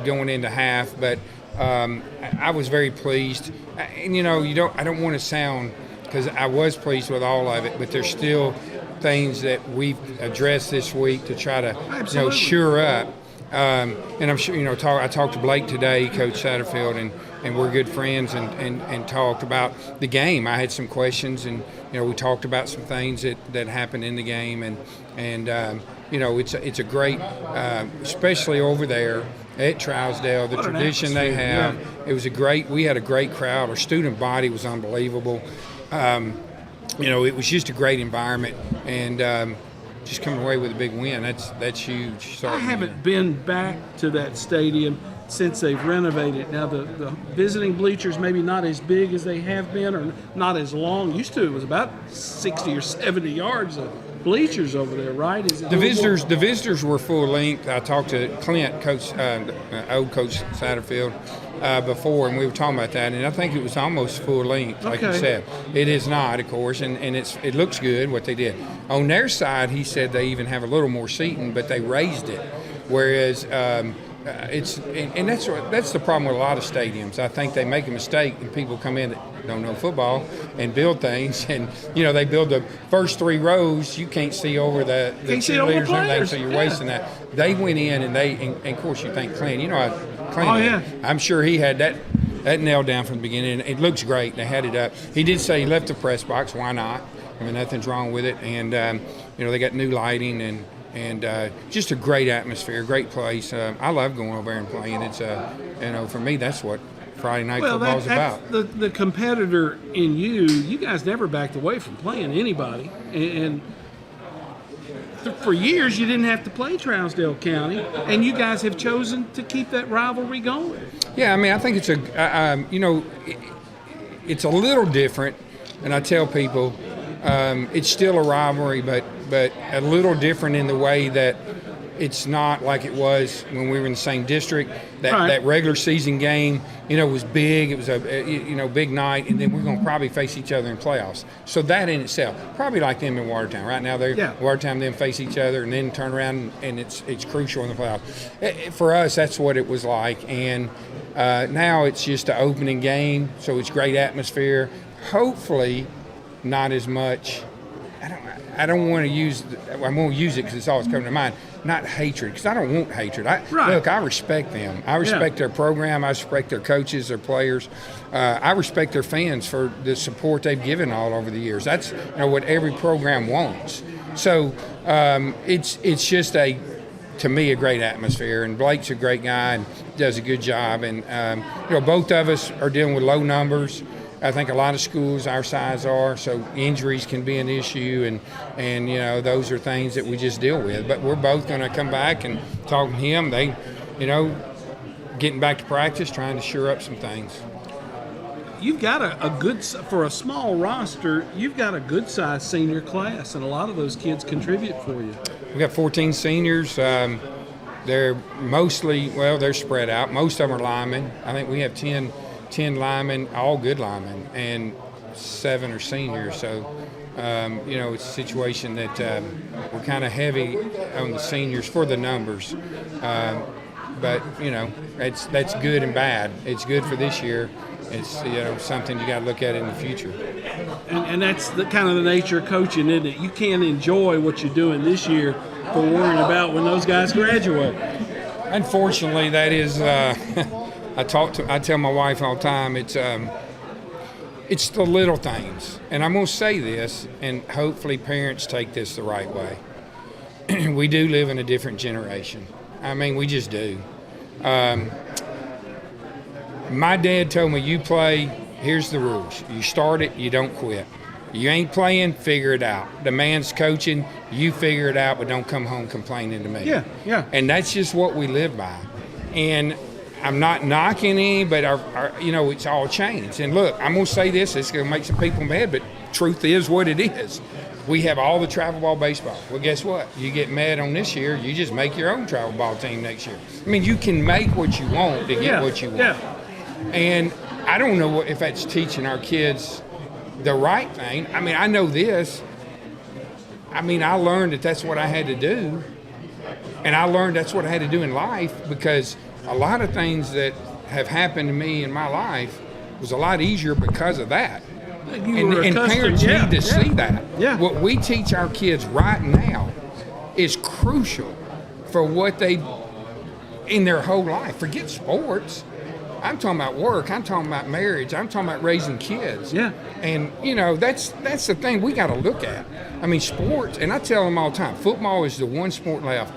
going into half. But I was very pleased, and I don't want to sound, because I was pleased with all of it, but there's still things that we've addressed this week to try to shore up. And I'm sure I talked to Blake today, Coach Satterfield, and we're good friends, and talked about the game. I had some questions, and we talked about some things that happened in the game, and it's a great, especially over there at Trousdale, the tradition they have. Yeah. We had a great crowd. Our student body was unbelievable. It was just a great environment, and just coming away with a big win, that's huge. I haven't been back to that stadium since they've renovated. Now the visiting bleachers maybe not as big as they have been, or not as long. Used to, it was about 60 or 70 yards of bleachers over there, right? The visitors were full length. I talked to Clint, old Coach Satterfield, before, and we were talking about that, and I think it was almost full length, like you said. It is not, of course, and it looks good what they did. On their side, he said they even have a little more seating, but they raised it, whereas that's the problem with a lot of stadiums. I think they make a mistake, and people come in that don't know football and build things, and they build the first 3 rows. You can't see over the cheerleaders and everything, so you're wasting that. They went in, and of course you think Clint. I'm sure he had that nailed down from the beginning. It looks great. They had it up. He did say he left the press box. Why not? I mean, nothing's wrong with it. And they got new lighting and just a great atmosphere, great place. I love going over there and playing. It's for me, that's what Friday night football is about. The competitor in you guys never backed away from playing anybody, and for years you didn't have to play Trousdale County, and you guys have chosen to keep that rivalry going. Yeah, I mean, I think it's it's a little different, and I tell people it's still a rivalry, but a little different in the way that it's not like it was when we were in the same district. Right. That regular season game, was big. It was a big night, and then we're going to probably face each other in playoffs. So that in itself, probably like them in Watertown. Right now, Watertown then face each other, and then turn around, and it's crucial in the playoffs. For us, that's what it was like, and now it's just an opening game, so it's great atmosphere. Hopefully, not as much. I don't want to use. I'm going to use it because it's always coming to mind. Not hatred, because I don't want hatred. Look, I respect them. I respect their program. I respect their coaches, their players. I respect their fans for the support they've given all over the years. That's what every program wants. So it's just to me, a great atmosphere. And Blake's a great guy and does a good job. And both of us are dealing with low numbers. I think a lot of schools our size are, so injuries can be an issue, and those are things that we just deal with. But we're both going to come back and talk to him. They, getting back to practice, trying to shore up some things. You've got a good, for a small roster, you've got a good-sized senior class, and a lot of those kids contribute for you. We've got 14 seniors. They're mostly, they're spread out. Most of them are linemen. I think we have 10 linemen, all good linemen, and 7 are seniors. So, it's a situation that we're kind of heavy on the seniors for the numbers. But, that's good and bad. It's good for this year. It's, something you got to look at in the future. And that's the kind of the nature of coaching, isn't it? You can't enjoy what you're doing this year for worrying about when those guys graduate. Unfortunately, that is I tell my wife all the time, it's the little things. And I'm going to say this, and hopefully parents take this the right way. We do live in a different generation. I mean, we just do. My dad told me, you play, here's the rules. You start it, you don't quit. You ain't playing, figure it out. The man's coaching, you figure it out, but don't come home complaining to me. Yeah. And that's just what we live by. And I'm not knocking any, but it's all changed. And look, I'm going to say this, it's going to make some people mad, but truth is what it is. We have all the travel ball baseball. Well, guess what? You get mad on this year, you just make your own travel ball team next year. I mean, you can make what you want to get what you want. Yeah. And I don't know if that's teaching our kids the right thing. I mean, I know this. I mean, I learned that that's what I had to do. And I learned that's what I had to do in life, because a lot of things that have happened to me in my life was a lot easier because of that. And parents need to see that. Yeah. What we teach our kids right now is crucial for what they, in their whole life. Forget sports. I'm talking about work. I'm talking about marriage. I'm talking about raising kids. Yeah. And, that's the thing we got to look at. I mean, sports, and I tell them all the time, football is the one sport left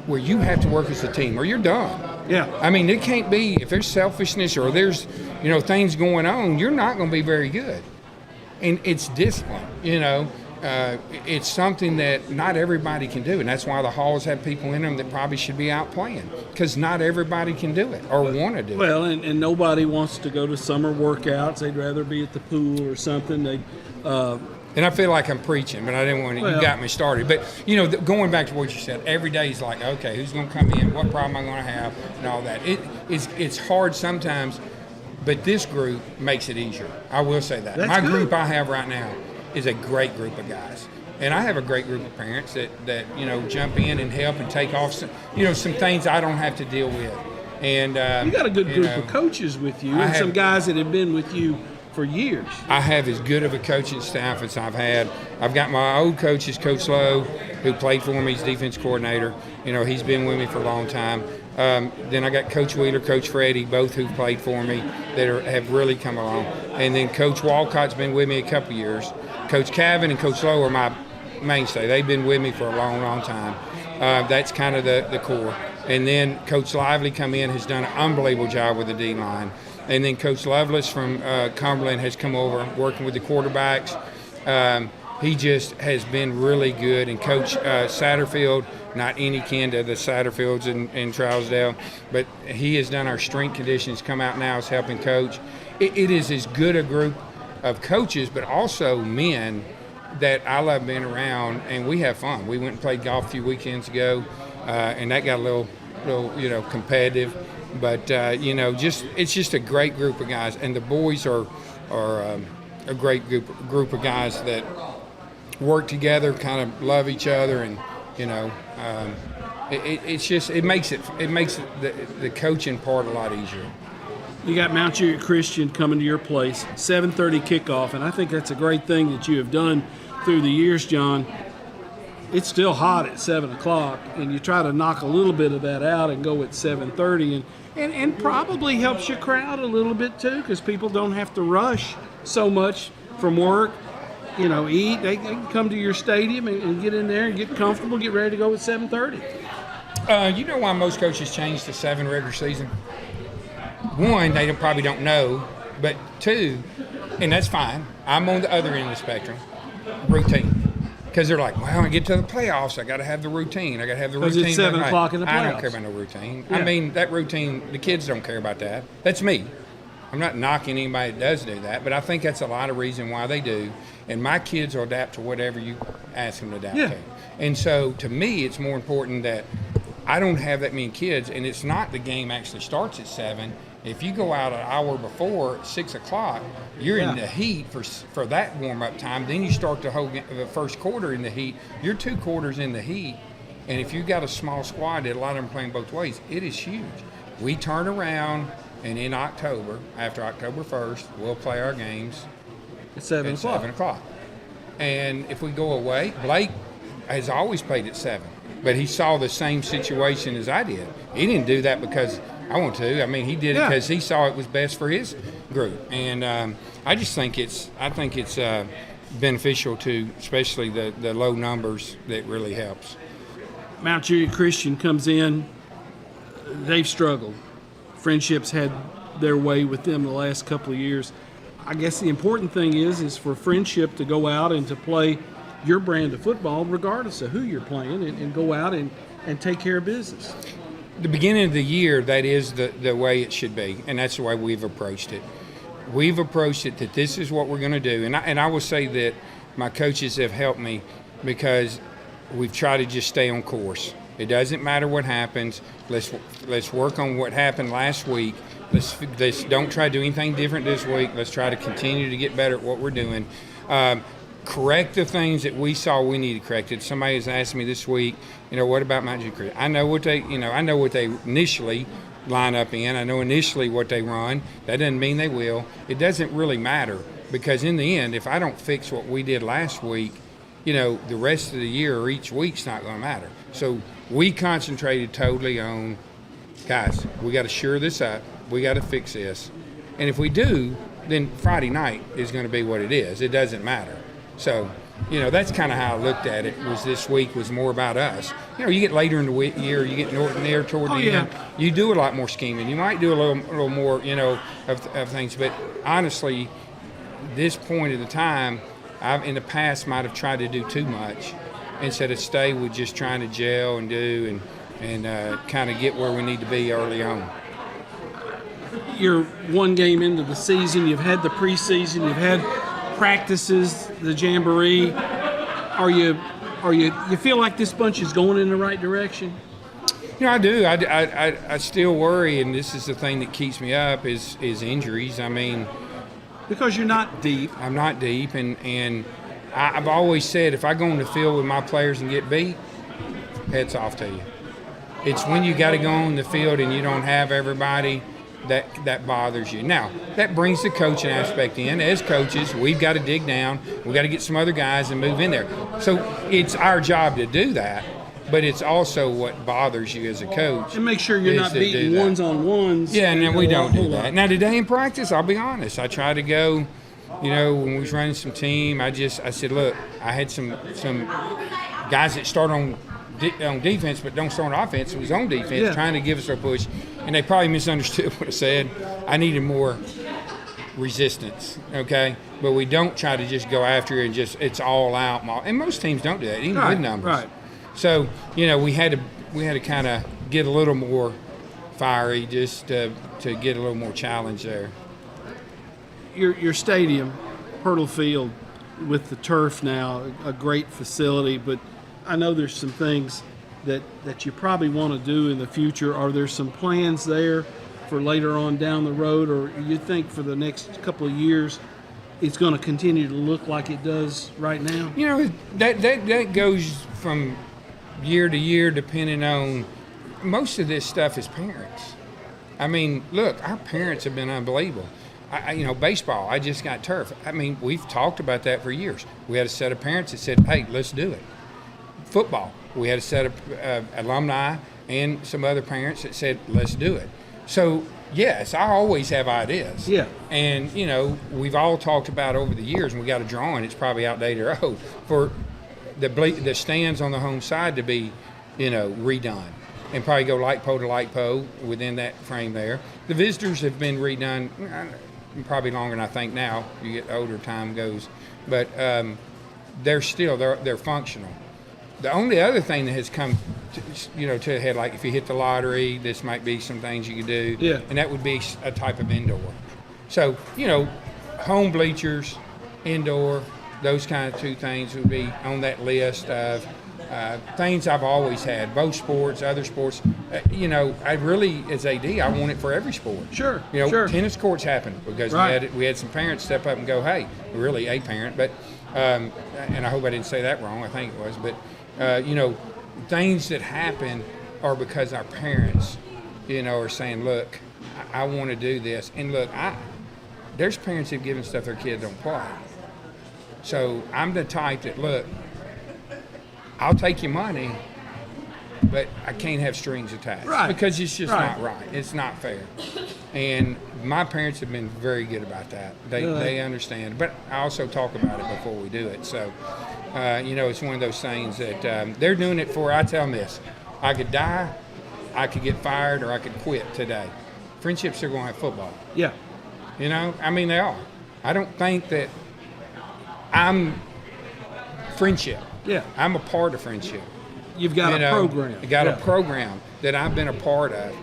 where you have to work as a team or you're done. Yeah. I mean, it can't be, if there's selfishness or there's, things going on, you're not going to be very good. And it's discipline, it's something that not everybody can do. And that's why the halls have people in them that probably should be out playing, because not everybody can do it or want to do it. Well, and nobody wants to go to summer workouts. They'd rather be at the pool or something. And I feel like I'm preaching, but I didn't want to, you got me started. But, going back to what you said, every day is like, okay, who's going to come in? What problem am I going to have? And all that. It's hard sometimes, but this group makes it easier. I will say that. My group I have right now is a great group of guys. And I have a great group of parents that jump in and help and take off some things I don't have to deal with. And you got a good group of coaches with you, and some guys that have been with you for years. I have as good of a coaching staff as I've had. I've got my old coach is Coach Lowe, who played for me. He's defense coordinator. He's been with me for a long time. Then I got Coach Wheeler, Coach Freddie, both who played for me that have really come along. And then Coach Walcott's been with me a couple years. Coach Cavan and Coach Lowe are my mainstay. They've been with me for a long, long time. That's kind of the core. And then Coach Lively come in, has done an unbelievable job with the D-line. And then Coach Lovelace from Cumberland has come over working with the quarterbacks. He just has been really good. And Coach Satterfield, not any kin to the Satterfields in Trousdale, but he has done our strength conditions, come out now as helping coach. It is as good a group of coaches, but also men that I love being around, and we have fun. We went and played golf a few weekends ago. and that got a little competitive. But it's just a great group of guys, and the boys are a great group of guys that work together, kind of love each other, and it makes the coaching part a lot easier. You got Mount Juliet Christian coming to your place, 7:30 kickoff, and I think that's a great thing that you have done through the years, John. It's still hot at 7 o'clock, and you try to knock a little bit of that out and go at 7:30, and probably helps your crowd a little bit too, because people don't have to rush so much from work. Eat. They can come to your stadium and get in there and get comfortable, get ready to go at 7:30. You know why most coaches change to 7 regular season? One, they probably don't know, but two, and that's fine. I'm on the other end of the spectrum. Routine. Because they're like, well, when I get to the playoffs, I got to have the routine. I got to have the routine. Because it's 7 o'clock in the playoffs. I don't care about no routine. Yeah. I mean, that routine, the kids don't care about that. That's me. I'm not knocking anybody that does do that, but I think that's a lot of reason why they do. And my kids will adapt to whatever you ask them to adapt to. And so, to me, it's more important that I don't have that many kids, and it's not the game actually starts at 7. If you go out an hour before, 6 o'clock, you're in the heat for that warm-up time. Then you start the first quarter in the heat. You're 2 quarters in the heat, and if you've got a small squad, that a lot of them playing both ways, it is huge. We turn around, and in October, after October 1st, we'll play our games At 7 o'clock. 7 o'clock. And if we go away, Blake has always played at 7, but he saw the same situation as I did. He didn't do that because I want to. I mean, he did it because he saw it was best for his group, and I just think it's beneficial to, especially the low numbers. That really helps. Mount Juliet Christian comes in. They've struggled. Friendships had their way with them the last couple of years. I guess the important thing is for Friendship to go out and to play your brand of football, regardless of who you're playing, and go out and take care of business. The beginning of the year, that is the way it should be, and that's the way we've approached it. We've approached it that this is what we're going to do, and I will say that my coaches have helped me because we've tried to just stay on course. It doesn't matter what happens. Let's work on what happened last week. Let's don't try to do anything different this week. Let's try to continue to get better at what we're doing. Correct the things that we saw we needed corrected. Somebody has asked me this week, what about Mount Juliet Christian? I know what they initially line up in. I know initially what they run. That doesn't mean they will. It doesn't really matter because in the end, if I don't fix what we did last week, the rest of the year or each week's not going to matter. So we concentrated totally on, guys, we got to shore this up. We got to fix this. And if we do, then Friday night is going to be what it is. It doesn't matter. So, that's kind of how I looked at it. Was this week was more about us. You get later in the year, you get there toward the end. You do a lot more scheming. You might do a little more, of things. But honestly, this point of the time, I've in the past might have tried to do too much instead of stay with just trying to gel and do and kind of get where we need to be early on. You're one game into the season. You've had the preseason. You've had practices, the jamboree. You feel like this bunch is going in the right direction? I do. I still worry, and this is the thing that keeps me up is injuries. I mean, because you're not deep. I'm not deep, and I've always said if I go on the field with my players and get beat, hats off to you. It's when you got to go on the field and you don't have everybody that bothers you. Now, that brings the coaching aspect in. As coaches, we've got to dig down. We've got to get some other guys and move in there. So it's our job to do that, but it's also what bothers you as a coach. And make sure you're not beating ones-on-ones. Yeah, and we don't do that. Now, today in practice, I'll be honest, I tried to go, when we was running some team, I said, look, I had some guys that start on defense but don't start on offense. It was on defense trying to give us our push, and they probably misunderstood what I said. I needed more resistance, okay? But we don't try to just go after it and just it's all out. And most teams don't do that, even with numbers. Right. So, we had to kind of get a little more fiery just to get a little more challenge there. Your stadium, Hurdle Field, with the turf now, a great facility, but I know there's some things that you probably want to do in the future? Are there some plans there for later on down the road, or you think for the next couple of years it's going to continue to look like it does right now? You know, that goes from year to year depending on, most of this stuff is parents. I mean, look, our parents have been unbelievable. Baseball, I just got turf. I mean, we've talked about that for years. We had a set of parents that said, hey, let's do it. Football, we had a set of alumni and some other parents that said, let's do it. So, yes, I always have ideas. Yeah. And, we've all talked about over the years, and we got a drawing, it's probably outdated or old, for the stands on the home side to be, redone. And probably go light pole to light pole within that frame there. The visitors have been redone probably longer than I think now. You get older, time goes. But they're functional. The only other thing that has come to a head, like if you hit the lottery, this might be some things you could do. Yeah. And that would be a type of indoor. So, home bleachers, indoor, those kind of two things would be on that list of things I've always had, both sports, other sports. I really, as AD, I want it for every sport. Sure, sure. Tennis courts happened because we had some parents step up and go, hey, really a parent, but and I hope I didn't say that wrong. I think it was, but things that happen are because our parents, are saying, look, I want to do this, and look, there's parents who've given stuff their kids don't play. So I'm the type that, look, I'll take your money, but I can't have strings attached. Right. Because it's just not right. It's not fair. And my parents have been very good about that. They understand. But I also talk about it before we do it. So, it's one of those things that they're doing it for. I tell them this. I could die, I could get fired, or I could quit today. Friendships are going to have football. Yeah. They are. I don't think that I'm friendship. Yeah. I'm a part of friendship. You've got a program. I got a program that I've been a part of.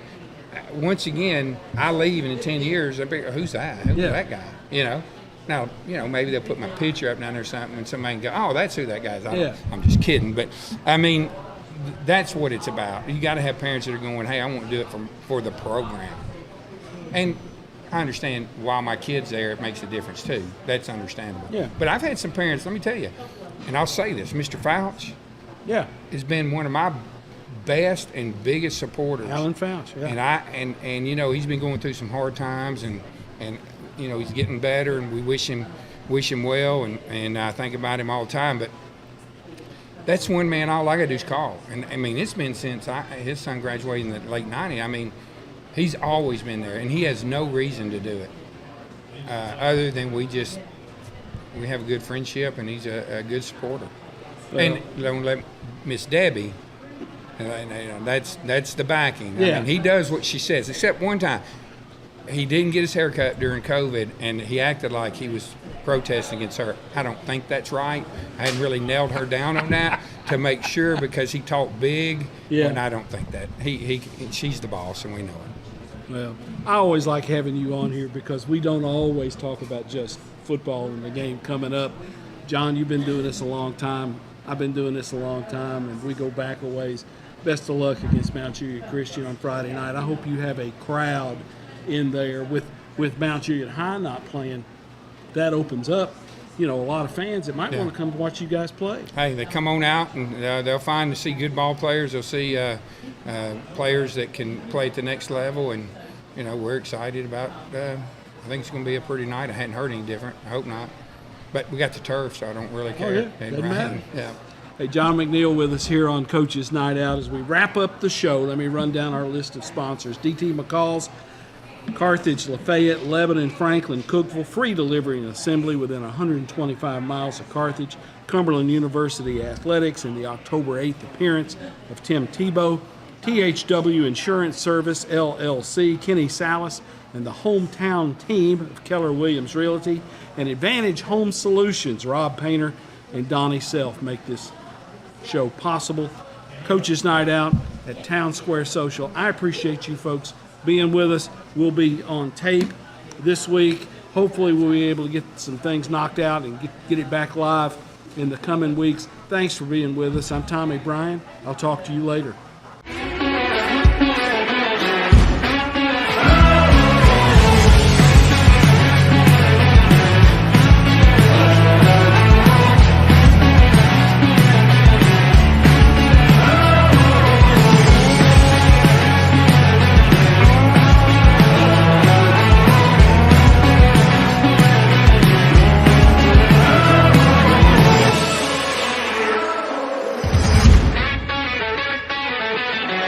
Once again, I leave, and in 10 years, I'll be, who's that? Who's that guy? Now, maybe they'll put my picture up down there or something, and somebody can go, oh, that's who that guy is. I'm just kidding. But, I mean, that's what it's about. You got to have parents that are going, hey, I want to do it for the program. And I understand while my kid's there, it makes a difference too. That's understandable. Yeah. But I've had some parents, let me tell you, and I'll say this, Mr. Fouch has been one of my best and biggest supporters. Alan Fouch, yeah. And he's been going through some hard times, and he's getting better, and we wish him well, and I think about him all the time. But that's one man all I got to do is call. And I mean, it's been since his son graduated in the late 90s. I mean, he's always been there, and he has no reason to do it other than we have a good friendship, and he's a good supporter. And don't let Miss Debbie, that's the backing. Yeah. I mean, he does what she says, except one time. He didn't get his hair cut during COVID, and he acted like he was protesting against her. I don't think that's right. I hadn't really nailed her down on that to make sure, because he talked big, and I don't think that. She's the boss, and we know it. Well, I always like having you on here because we don't always talk about just football and the game coming up. John, you've been doing this a long time. I've been doing this a long time, and we go back a ways. Best of luck against Mount Juliet Christian on Friday night. I hope you have a crowd in there with Mount Juliet High not playing. That opens up, a lot of fans that might want to come watch you guys play. Hey, they come on out, and they'll see good ball players. They'll see players that can play at the next level, and we're excited about. I think it's going to be a pretty night. I hadn't heard any different. I hope not. But we got the turf, so I don't really care. Oh, yeah. Doesn't matter. Yeah. Hey, John McNeil with us here on Coach's Night Out. As we wrap up the show, let me run down our list of sponsors. DT McCall's, Carthage, Lafayette, Lebanon, Franklin, Cookeville, free delivery and assembly within 125 miles of Carthage. Cumberland University Athletics and the October 8th appearance of Tim Tebow. THW Insurance Service, LLC, Kenny Salas, and the hometown team of Keller Williams Realty, and Advantage Home Solutions, Rob Painter and Donnie Self make this show possible. Coach's Night Out at Town Square Social. I appreciate you folks being with us. We'll be on tape this week. Hopefully we'll be able to get some things knocked out and get it back live in the coming weeks. Thanks for being with us. I'm Tommy Bryan. I'll talk to you later.